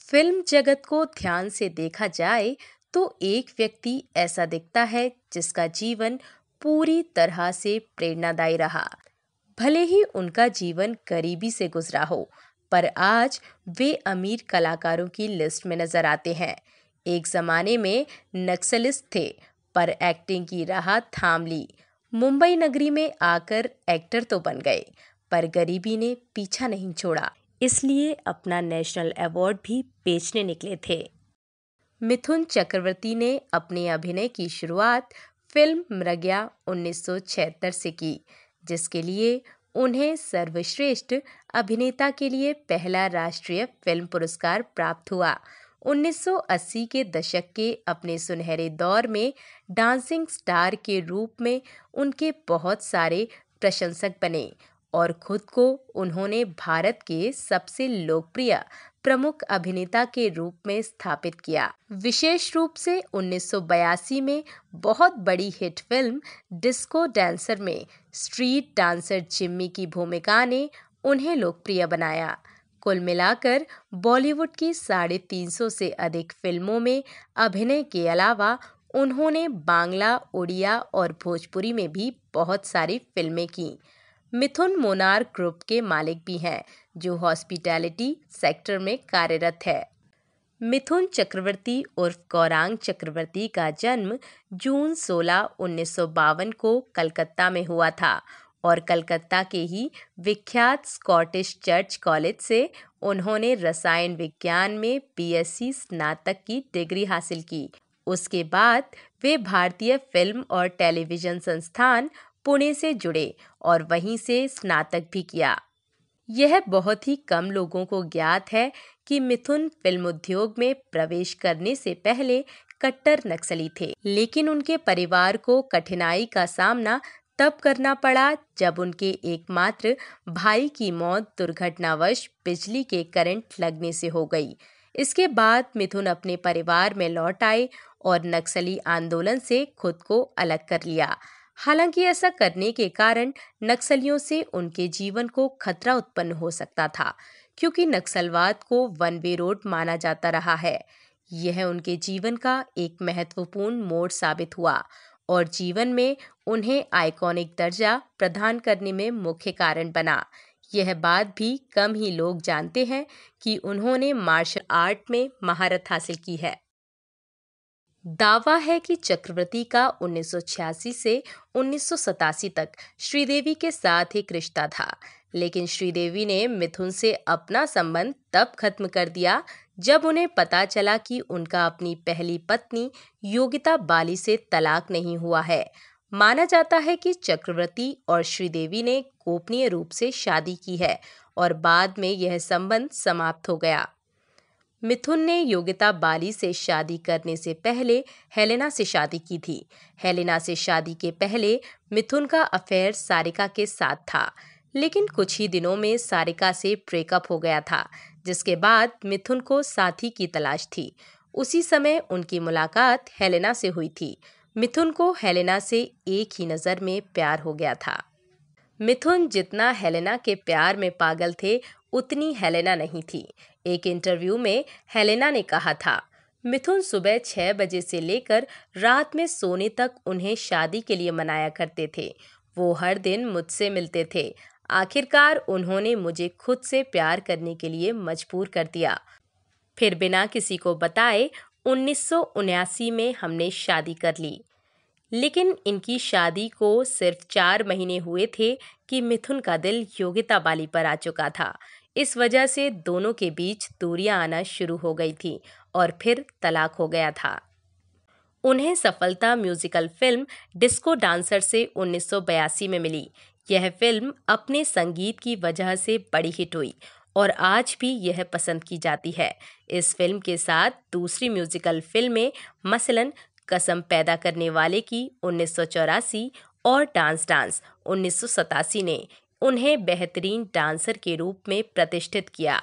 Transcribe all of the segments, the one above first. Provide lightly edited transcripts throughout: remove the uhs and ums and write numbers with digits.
Film जगत को ध्यान से देखा जाए तो एक व्यक्ति ऐसा दिखता है जिसका जीवन पूरी तरह से प्रेरणादायी रहा। भले ही उनका जीवन गरीबी से गुजरा हो, पर आज वे अमीर कलाकारों की लिस्ट में नजर आते हैं। एक जमाने में नक्सलिस्ट थे, पर एक्टिंग की राह थाम ली। मुंबई नगरी में आकर एक्टर तो बन गए, पर गरीबी ने पीछा नहीं छोड़ा, इसलिए अपना नेशनल अवार्ड भी बेचने निकले थे। मिथुन चक्रवर्ती ने अपने अभिनय की शुरुआत फिल्म मृगया 1976 से की, जिसके लिए उन्हें सर्वश्रेष्ठ अभिनेता के लिए पहला राष्ट्रीय फिल्म पुरस्कार प्राप्त हुआ। 1980 के दशक के अपने सुनहरे दौर में डांसिंग स्टार के रूप में उनके बहुत सारे प्रशंसक बने और खुद को उन्होंने भारत के सबसे लोकप्रिय प्रमुख अभिनेता के रूप में स्थापित किया। विशेष रूप से 1982 में बहुत बड़ी हिट फिल्म डिस्को डांसर में स्ट्रीट डांसर जिम्मी की भूमिका ने उन्हें लोकप्रिय बनाया। कुल मिलाकर बॉलीवुड की 350 से अधिक फिल्मों में अभिनय के अलावा उन्होंने बांग्ला, उड़िया और भोजपुरी में भी बहुत सारी फिल्में की। मिथुन मोनार्क ग्रुप के मालिक भी हैं, जो हॉस्पिटैलिटी सेक्टर में कार्यरत है। मिथुन चक्रवर्ती उर्फ गौरांग चक्रवर्ती का जन्म जून 16, 1952 को कलकत्ता में हुआ था और कलकत्ता के ही विख्यात स्कॉटिश चर्च कॉलेज से उन्होंने रसायन विज्ञान में बीएससी स्नातक की डिग्री हासिल की। उसके बाद वे भारतीय फिल्म और टेलीविजन संस्थान पुणे से जुड़े और वहीं से स्नातक भी किया। यह बहुत ही कम लोगों को ज्ञात है कि मिथुन फिल्म उद्योग में प्रवेश करने से पहले कट्टर नक्सली थे, लेकिन उनके परिवार को कठिनाई का सामना तब करना पड़ा जब उनके एकमात्र भाई की मौत दुर्घटनावश बिजली के करंट लगने से हो गई। इसके बाद मिथुन अपने परिवार में लौट आए और नक्सली आंदोलन से खुद को अलग कर लिया। हालांकि ऐसा करने के कारण नक्सलियों से उनके जीवन को खतरा उत्पन्न हो सकता था, क्योंकि नक्सलवाद को वन वे रोड माना जाता रहा है। यह उनके जीवन का एक महत्वपूर्ण मोड़ साबित हुआ और जीवन में उन्हें आइकॉनिक दर्जा प्रदान करने में मुख्य कारण बना। यह बात भी कम ही लोग जानते हैं कि उन्होंने मार्शल आर्ट में महारत हासिल की है। दावा है कि चक्रवर्ती का 1986 से 1987 तक श्रीदेवी के साथ एक रिश्ता था, लेकिन श्रीदेवी ने मिथुन से अपना संबंध तब खत्म कर दिया जब उन्हें पता चला कि उनका अपनी पहली पत्नी योगिता बाली से तलाक नहीं हुआ है। माना जाता है कि चक्रवर्ती और श्रीदेवी ने गोपनीय रूप से शादी की है और बाद में यह संबंध समाप्त हो गया। मिथुन ने योगिता बाली से शादी करने से पहले हेलेना से शादी की थी। हेलेना से शादी के पहले मिथुन का अफेयर सारिका के साथ था, लेकिन कुछ ही दिनों में सारिका से ब्रेकअप हो गया था, जिसके बाद मिथुन को साथी की तलाश थी। उसी समय उनकी मुलाकात हेलेना से हुई थी। मिथुन को हेलेना से एक ही नज़र में प्यार हो गया था। मिथुन जितना हेलेना के प्यार में पागल थे, उतनी हेलेना नहीं थी। एक इंटरव्यू में हेलेना ने कहा था, मिथुन सुबह 6 बजे से लेकर रात में सोने तक उन्हें शादी के लिए मनाया करते थे। वो हर दिन मुझसे मिलते थे। आखिरकार उन्होंने मुझे खुद से प्यार करने के लिए मजबूर कर दिया। फिर बिना किसी को बताए 1979 में हमने शादी कर ली। लेकिन इनकी शादी को सिर्फ 4 महीने हुए थे कि मिथुन का दिल योगिता बाली पर आ चुका था। इस वजह से दोनों के बीच दूरियां आना शुरू हो गई थी और फिर तलाक हो गया था। उन्हें सफलता म्यूजिकल फिल्म डिस्को डांसर से 1982 में मिली। यह फिल्म अपने संगीत की वजह से बड़ी हिट हुई और आज भी यह पसंद की जाती है। इस फिल्म के साथ दूसरी म्यूजिकल फिल्में मसलन कसम पैदा करने वाले की 1984 और डांस डांस 1987 ने उन्हें बेहतरीन डांसर के रूप में प्रतिष्ठित किया।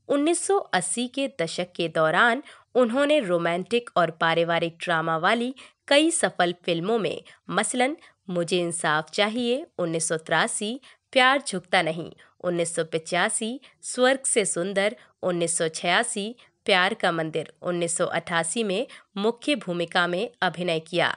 1980 के दशक के दौरान उन्होंने रोमांटिक और पारिवारिक ड्रामा वाली कई सफल फिल्मों में मसलन मुझे इंसाफ चाहिए 1983, प्यार झुकता नहीं 1985, स्वर्ग से सुंदर 1986, प्यार का मंदिर 1988 में मुख्य भूमिका में अभिनय किया।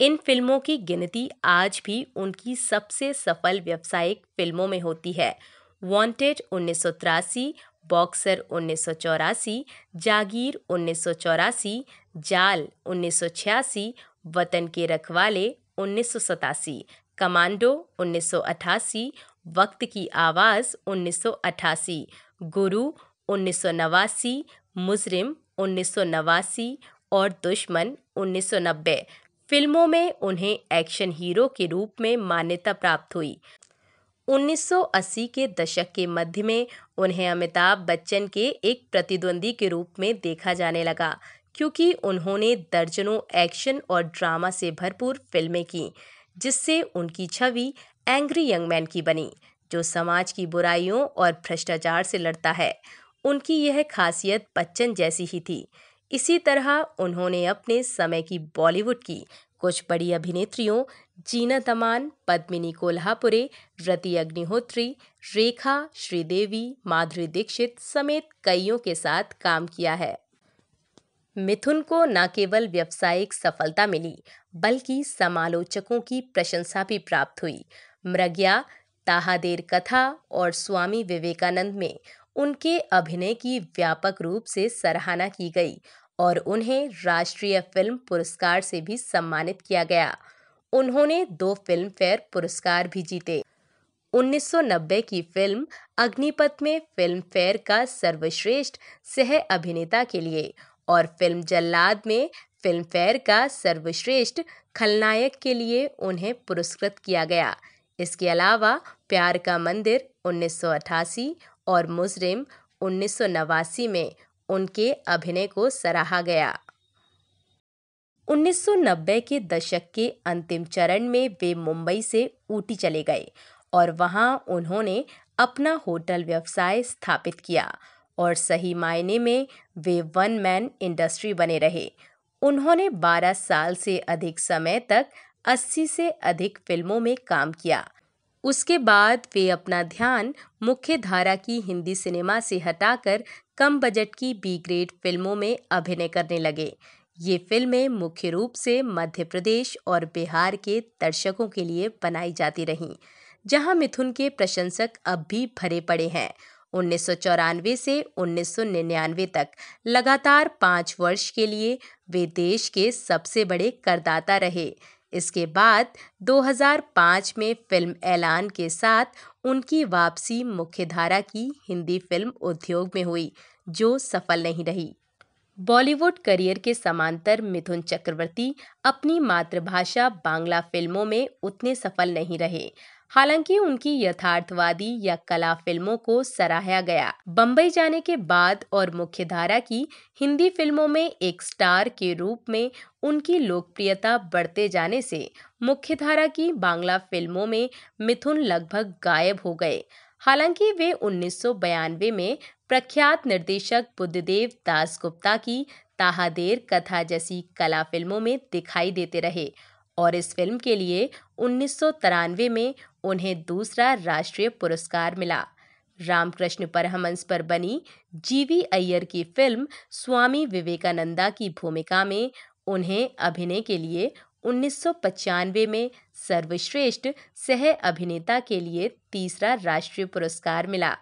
इन फिल्मों की गिनती आज भी उनकी सबसे सफल व्यावसायिक फिल्मों में होती है। वांटेड 1983, बॉक्सर 1984, जागीर 1984, जाल 1986, वतन के रखवाले 1987, कमांडो 1988, वक्त की आवाज़ 1988, गुरु 1989, मुजरिम 1989 और दुश्मन 1990 फिल्मों में उन्हें एक्शन हीरो के रूप में मान्यता प्राप्त हुई। 1980 के दशक के मध्य में उन्हें अमिताभ बच्चन के एक प्रतिद्वंदी के रूप में देखा जाने लगा, क्योंकि उन्होंने दर्जनों एक्शन और ड्रामा से भरपूर फिल्में की, जिससे उनकी छवि एंग्री यंग मैन की बनी, जो समाज की बुराइयों और भ्रष्टाचार से लड़ता है। उनकी यह खासियत बच्चन जैसी ही थी। इसी तरह उन्होंने अपने समय की बॉलीवुड की कुछ बड़ी अभिनेत्रियों जीनत अमान, पद्मिनी कोल्हापुरे, रति अग्निहोत्री, रेखा, श्रीदेवी, माधुरी दीक्षित समेत कईयों के साथ काम किया है। मिथुन को न केवल व्यावसायिक सफलता मिली, बल्कि समालोचकों की प्रशंसा भी प्राप्त हुई। मृग्या, ताहादेर कथा और स्वामी विवेकानंद में उनके अभिनय की व्यापक रूप से सराहना की गई और उन्हें राष्ट्रीय फिल्म पुरस्कार से भी सम्मानित किया गया। उन्होंने 2 फिल्म फेयर पुरस्कार भी जीते। 1990 की फिल्म अग्निपथ में फिल्म फेयर का सर्वश्रेष्ठ सह अभिनेता के लिए और फिल्म जल्लाद में फिल्म फेयर का सर्वश्रेष्ठ खलनायक के लिए उन्हें पुरस्कृत किया गया। इसके अलावा प्यार का मंदिर 1988 और मुजरिम 1989 में उनके अभिनय को सराहा गया। 1990 के दशक के अंतिम चरण में वे मुंबई से ऊटी चले गए और वहां उन्होंने अपना होटल व्यवसाय स्थापित किया और सही मायने में वे वन मैन इंडस्ट्री बने रहे। उन्होंने 12 साल से अधिक समय तक 80 से अधिक फिल्मों में काम किया। उसके बाद वे अपना ध्यान मुख्य धारा की हिंदी सिनेमा से हटाकर कम बजट की बी ग्रेड फिल्मों में अभिनय करने लगे। ये फिल्में मुख्य रूप से मध्य प्रदेश और बिहार के दर्शकों के लिए बनाई जाती रहीं, जहां मिथुन के प्रशंसक अब भी भरे पड़े हैं। 1994 से 1999 तक लगातार 5 वर्ष के लिए वे देश के सबसे बड़े करदाता रहे। इसके बाद 2005 में फिल्म ऐलान के साथ उनकी वापसी मुख्यधारा की हिंदी फिल्म उद्योग में हुई, जो सफल नहीं रही। बॉलीवुड करियर के समांतर मिथुन चक्रवर्ती अपनी मातृभाषा बांग्ला फिल्मों में उतने सफल नहीं रहे। हालांकि उनकी यथार्थवादी या कला फिल्मों को सराहा गया। बम्बई जाने के बाद और मुख्यधारा की हिंदी फिल्मों में एक स्टार के रूप में उनकी लोकप्रियता बढ़ते जाने से मुख्यधारा की बांग्ला फिल्मों में मिथुन लगभग गायब हो गए। हालांकि वे 1992 में प्रख्यात निर्देशक बुद्धदेव दासगुप्ता की ताहादेर कथा जैसी कला फिल्मों में दिखाई देते रहे और इस फिल्म के लिए 1993 में उन्हें दूसरा राष्ट्रीय पुरस्कार मिला। रामकृष्ण परमहंस पर बनी जीवी अय्यर की फिल्म स्वामी विवेकानंदा की भूमिका में उन्हें अभिनय के लिए 1995 में सर्वश्रेष्ठ सह अभिनेता के लिए तीसरा राष्ट्रीय पुरस्कार मिला।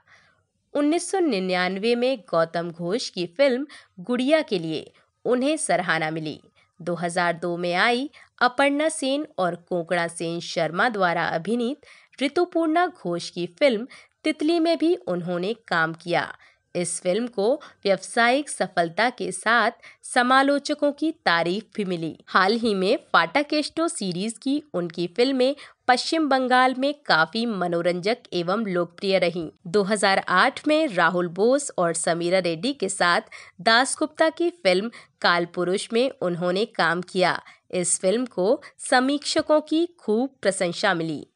1999 में गौतम घोष की फिल्म गुड़िया के लिए उन्हें सराहना मिली। 2002 में आई अपर्णा सेन और कोंकणा सेन शर्मा द्वारा अभिनीत ऋतुपूर्णा घोष की फिल्म तितली में भी उन्होंने काम किया। इस फिल्म को व्यावसायिक सफलता के साथ समालोचकों की तारीफ भी मिली। हाल ही में फाटा केस्टो सीरीज की उनकी फिल्में पश्चिम बंगाल में काफी मनोरंजक एवं लोकप्रिय रहीं। 2008 में राहुल बोस और समीरा रेड्डी के साथ दासगुप्ता की फिल्म कालपुरुष में उन्होंने काम किया। इस फिल्म को समीक्षकों की खूब प्रशंसा मिली।